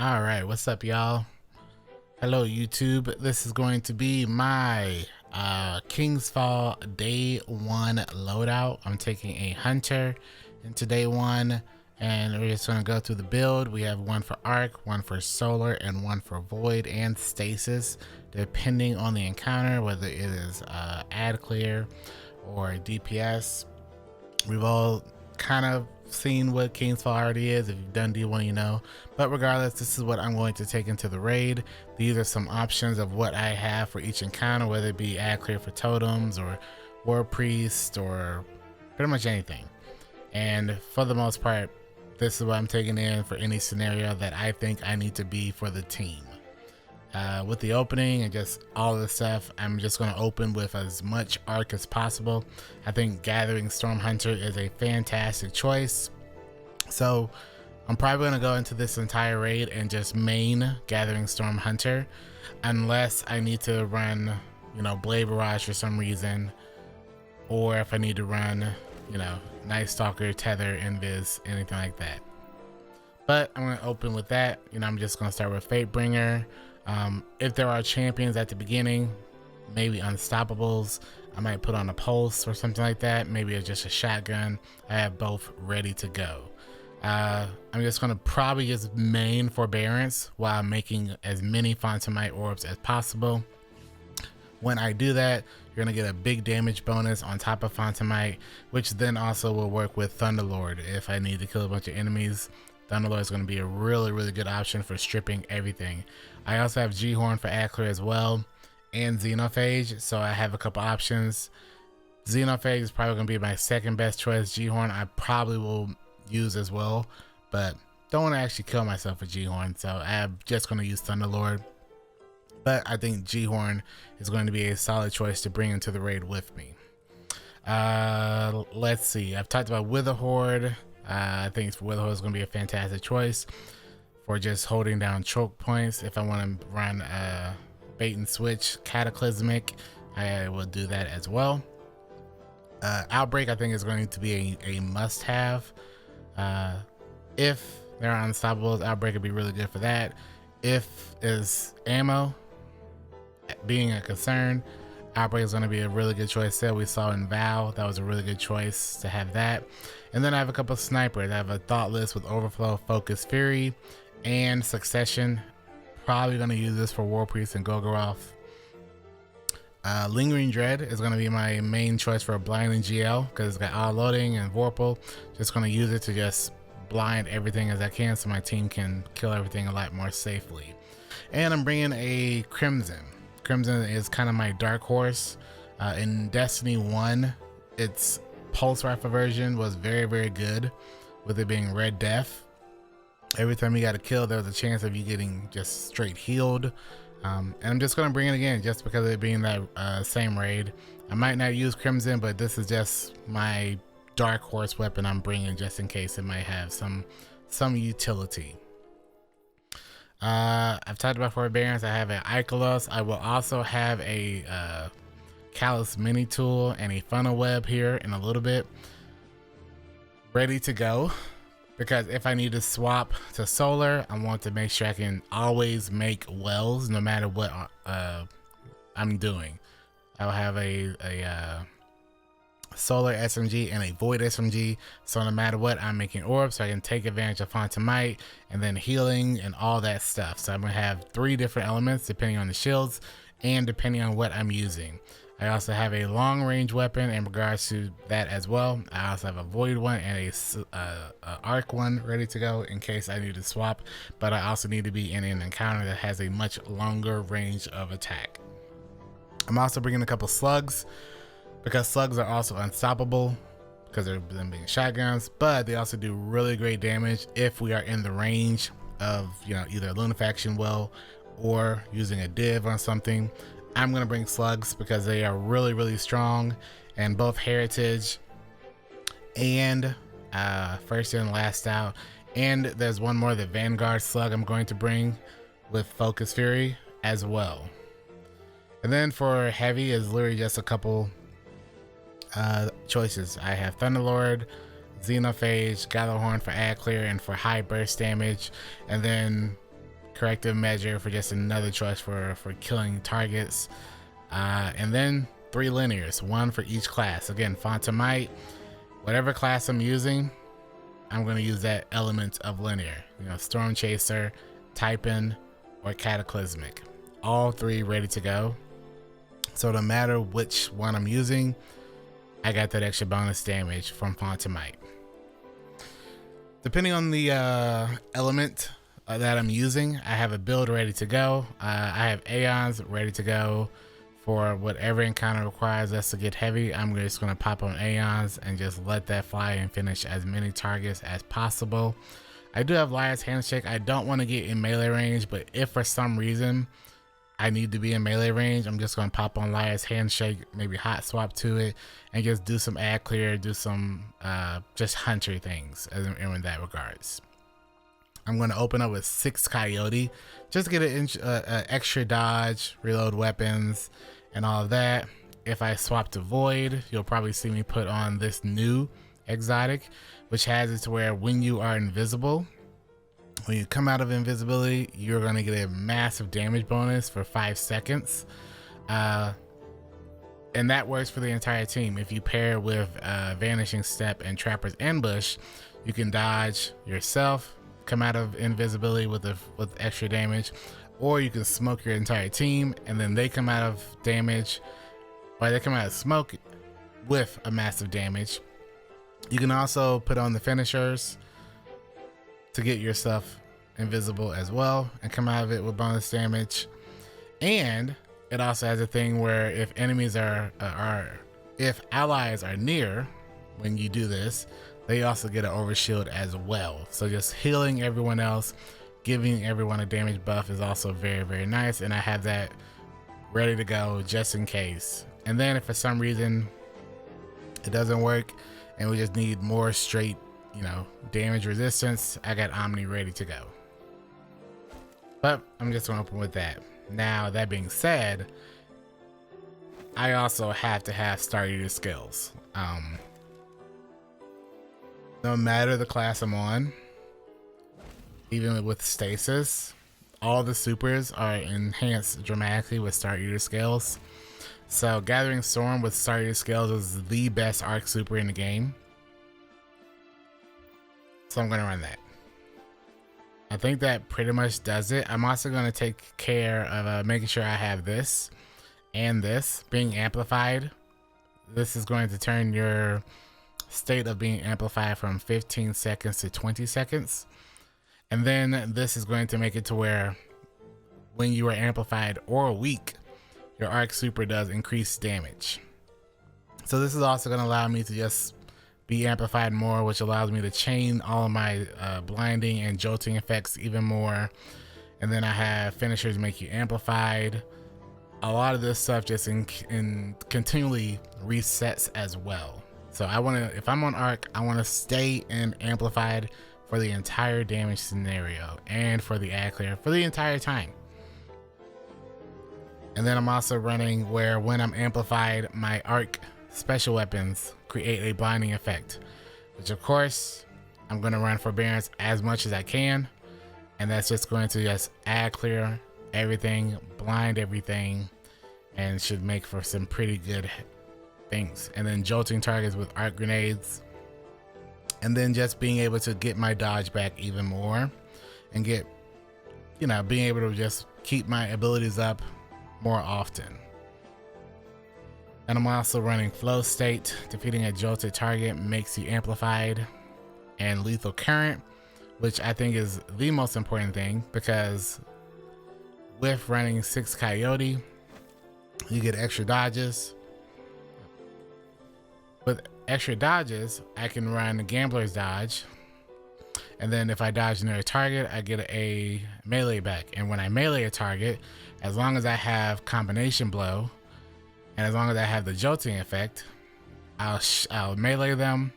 All right, what's up, y'all? Hello, YouTube. This is going to be my King's Fall Day 1 loadout. I'm taking a Hunter into Day 1, and we're just going to go through the build. We have one for Arc, one for Solar, and one for Void and Stasis, depending on the encounter, whether it is ad clear or DPS. We've all kind of seen what King's Fall already is. If you've done D1, you know. But regardless, this is what I'm going to take into the raid. These are some options of what I have for each encounter, whether it be ad clear for totems or war priest or pretty much anything. And for the most part, this is what I'm taking in for any scenario that I think I need to be for the team. With the opening and just all of the stuff, I'm just going to open with as much Arc as possible. I think Gathering Storm Hunter is a fantastic choice. So I'm probably going to go into this entire raid and just main Gathering Storm Hunter, unless I need to run, Blade Barrage for some reason, or if I need to run, Night Stalker, Tether, Invis, anything like that. But I'm going to open with that. I'm just going to start with Fatebringer. If there are champions at the beginning, maybe Unstoppables, I might put on a Pulse or something like that. Maybe it's just a shotgun. I have both ready to go. I'm just going to probably just main Forbearance while making as many Fontamite orbs as possible. When I do that, you're going to get a big damage bonus on top of Fontamite, which then also will work with Thunderlord. If I need to kill a bunch of enemies, Thunderlord is going to be a really good option for stripping everything. I also have G-Horn for ad clear as well, and Xenophage, so I have a couple options. Xenophage is probably going to be my second best choice. G-Horn I probably will use as well, but don't want to actually kill myself with G-Horn, so I'm just going to use Thunderlord. But I think G-Horn is going to be a solid choice to bring into the raid with me. Let's see, I've talked about Witherhoard. I think Witherhoard is going to be a fantastic choice for just holding down choke points. If I want to run bait and switch Cataclysmic, I will do that as well. Outbreak I think is going to be a must-have. If there are Unstoppables, Outbreak would be really good for that. If is ammo being a concern, Outbreak is going to be a really good choice there. We saw in Vow, that was a really good choice to have that. And then I have a couple of snipers. I have a Thoughtless with Overflow, Focus, Fury, and Succession. Probably going to use this for War Priest and Golgoroth. Lingering Dread is going to be my main choice for a blinding GL because it's got auto loading and Vorpal. Just going to use it to just blind everything as I can so my team can kill everything a lot more safely. And I'm bringing a Crimson. Crimson is kind of my dark horse. In Destiny 1, its Pulse Rifle version was very good, with it being Red Death. Every time you got a kill, there was a chance of you getting just straight healed. And I'm just going to bring it again just because of it being that same raid. I might not use Crimson, but this is just my dark horse weapon I'm bringing just in case it might have some utility. I've talked about Forbearance. I have an Icolos. I will also have a Callus mini tool and a funnel web here in a little bit ready to go, because if I need to swap to solar, I want to make sure I can always make wells no matter what I'm doing. I'll have a solar SMG and a void SMG, so no matter what, I'm making orbs, so I can take advantage of Fontamite and then healing and all that stuff. So I'm gonna have 3 different elements depending on the shields and depending on what I'm using. I also have a long range weapon in regards to that as well. I also have a void one and a arc one ready to go in case I need to swap, but I also need to be in an encounter that has a much longer range of attack. I'm also bringing a couple slugs, because slugs are also unstoppable because they're them being shotguns, but they also do really great damage if we are in the range of either a Lunafaction well or using a div on something. I'm gonna bring slugs because they are really strong, and both heritage and first in last out. And there's one more, the Vanguard slug I'm going to bring with Focus Fury as well. And then for heavy is literally just a couple choices. I have Thunderlord, Xenophage, Gallowhorn for ad clear and for high burst damage, and then corrective measure for just another choice for killing targets. And then 3 linears, 1 for each class. Again, Fontamite, whatever class I'm using, I'm going to use that element of linear. You know, Storm Chaser, Typing, or Cataclysmic. All 3 ready to go. So no matter which one I'm using, I got that extra bonus damage from Fontamite. Depending on the element that I'm using, I have a build ready to go. I have Aeons ready to go for whatever encounter requires us to get heavy. I'm just going to pop on Aeons and just let that fly and finish as many targets as possible. I do have Liar's Handshake. I don't want to get in melee range, but if for some reason I need to be in melee range, I'm just going to pop on Liar's Handshake, maybe hot swap to it, and just do some ad clear, do some just hunter things in that regards. I'm going to open up with 6 Coyote, just get an extra dodge, reload weapons, and all of that. If I swap to Void, you'll probably see me put on this new exotic, which has it to where when you are invisible, when you come out of invisibility, you're going to get a massive damage bonus for 5 seconds. And that works for the entire team. If you pair with Vanishing Step and Trapper's Ambush, you can dodge yourself, come out of invisibility with extra damage, or you can smoke your entire team and then they come out of damage, or they come out of smoke with a massive damage. You can also put on the finishers to get yourself invisible as well and come out of it with bonus damage. And it also has a thing where if enemies if allies are near when you do this, they also get an overshield as well. So just healing everyone else, giving everyone a damage buff is also very, very nice. And I have that ready to go just in case. And then if for some reason it doesn't work and we just need more straight, you know, damage resistance, I got Omni ready to go. But I'm just gonna open with that. Now, that being said, I also have to have Star Eater skills. No matter the class I'm on, even with stasis, all the supers are enhanced dramatically with Star Eater skills. So Gathering Storm with Star Eater skills is the best arc super in the game. So I'm gonna run that. I think that pretty much does it. I'm also going to take care of making sure I have this and this being amplified. This is going to turn your state of being amplified from 15 seconds to 20 seconds. And then this is going to make it to where when you are amplified or weak, your arc super does increase damage. So this is also going to allow me to just be amplified more, which allows me to chain all of my blinding and jolting effects even more. And then I have finishers make you amplified. A lot of this stuff just continually resets as well. So I want to, if I'm on arc, I want to stay in amplified for the entire damage scenario and for the ad clear for the entire time. And then I'm also running where when I'm amplified, my arc special weapons create a blinding effect, which of course I'm going to run forbearance as much as I can, and that's just going to just ad clear everything, blind everything, and should make for some pretty good things. And then jolting targets with arc grenades, and then just being able to get my dodge back even more and get, you know, being able to just keep my abilities up more often. And I'm also running Flow State. Defeating a jolted target makes you amplified, and Lethal Current, which I think is the most important thing, because with running 6 Coyote, you get extra dodges. With extra dodges, I can run Gambler's Dodge, and then if I dodge near a target, I get a melee back. And when I melee a target, as long as I have Combination Blow, and as long as I have the jolting effect, I'll melee them,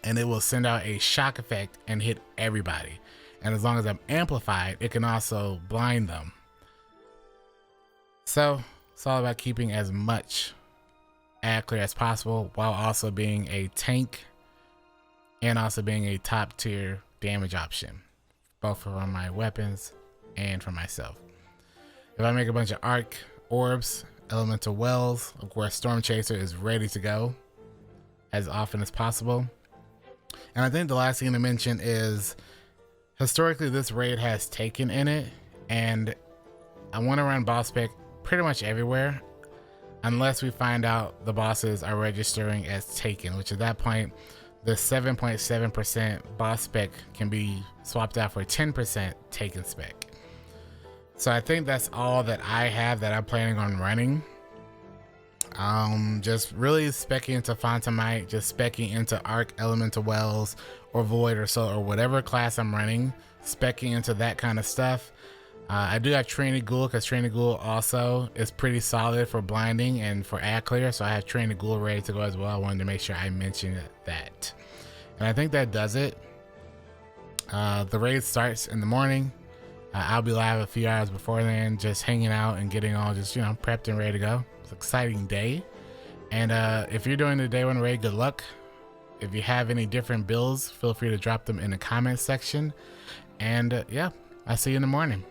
and it will send out a shock effect and hit everybody. And as long as I'm amplified, it can also blind them. So it's all about keeping as much ad clear as possible while also being a tank and also being a top tier damage option, both for my weapons and for myself. If I make a bunch of arc orbs, elemental wells, of course Storm Chaser is ready to go as often as possible. And I think the last thing to mention is historically this raid has Taken in it, and I want to run boss spec pretty much everywhere unless we find out the bosses are registering as Taken, which at that point the 7.7% boss spec can be swapped out for 10% Taken spec. So I think that's all that I have that I'm planning on running. Just really specking into Fontamite, just specking into Arc, Elemental Wells, or Void or Soul, or whatever class I'm running, specking into that kind of stuff. I do have Trainee Ghoul, because Trainee Ghoul also is pretty solid for blinding and for ad clear, so I have Trainee Ghoul ready to go as well. I wanted to make sure I mentioned that. And I think that does it. The raid starts in the morning. I'll be live a few hours before then, just hanging out and getting all just, prepped and ready to go. It's an exciting day. And if you're doing the day one raid, good luck. If you have any different builds, feel free to drop them in the comments section. And yeah, I'll see you in the morning.